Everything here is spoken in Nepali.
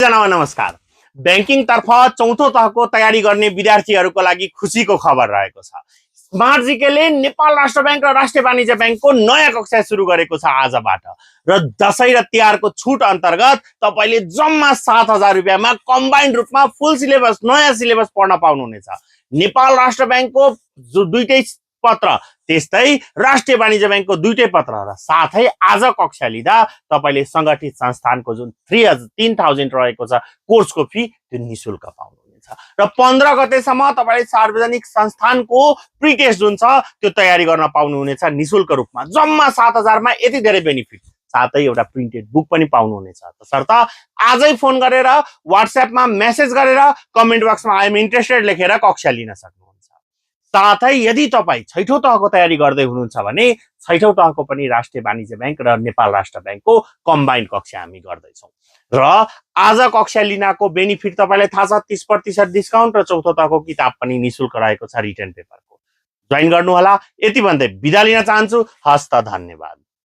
सबैजनालाई नमस्कार। बैंकिङ तर्फ चौथो तहको तयारी गर्ने विद्यार्थीहरूको लागि खुसीको खबर रहेको छ। स्मार्ट जीकेले नेपाल राष्ट्र बैंक र राष्ट्रिय वाणिज्य बैंकको नयाँ कक्षा सुरु गरेको छ आजबाट। र दशैं र तिहारको छुट अन्तर्गत तपाईले जम्मा 7,000 रुपैयाँमा कम्बाइन्ड रूपमा फुल सिलेबस नयाँ सिलेबस पढ्न पाउनुहुनेछ। नेपाल राष्ट्र बैंकको जो दुईटै पत्र त्यस्तै राष्ट्रिय वाणिज्य बैंकको दुईटै पत्र र साथै आज कक्षा लिँदा तपाईले संगठित संस्थानको जुन 3,000 रहेको छ कोर्सको फी त्यो निशुल्क पाउनुहुनेछ। र 15 गतेसम्म तपाईले सार्वजनिक संस्थानको प्री टेस्ट जुन छ त्यो तयारी गर्न पाउनुहुनेछ निशुल्क रूपमा। जम्मा 7,000 मा यति धेरै बेनिफिट साथै एउटा प्रिन्टेड बुक पनि पाउनुहुनेछ। तसर्थ आजै फोन गरेर व्हाट्सएपमा मेसेज गरेर कमेन्ट बक्समा आई एम इन्ट्रेस्टेड लेखेर कक्षा लिन सक्नुहुन्छ। साथै यदि तपाई छैठौं तहको तयारी गर्दै हुनुहुन्छ भने छैठौं तहको पनि राष्ट्रिय वाणिज्य बैंक र नेपाल राष्ट्र बैंकको कम्बाइन्ड कक्षा हामी गर्दैछौँ। र आज कक्षा लिनको बेनिफिट तपाईलाई थाहा छ 30% डिस्काउन्ट र चौथो तहको किताब पनि निशुल्क रहेको छ रिटर्न पेपरको। जोइन गर्नु होला। यति भन्दै बिदा लिन चाहन्छु। हस्त धन्यवाद।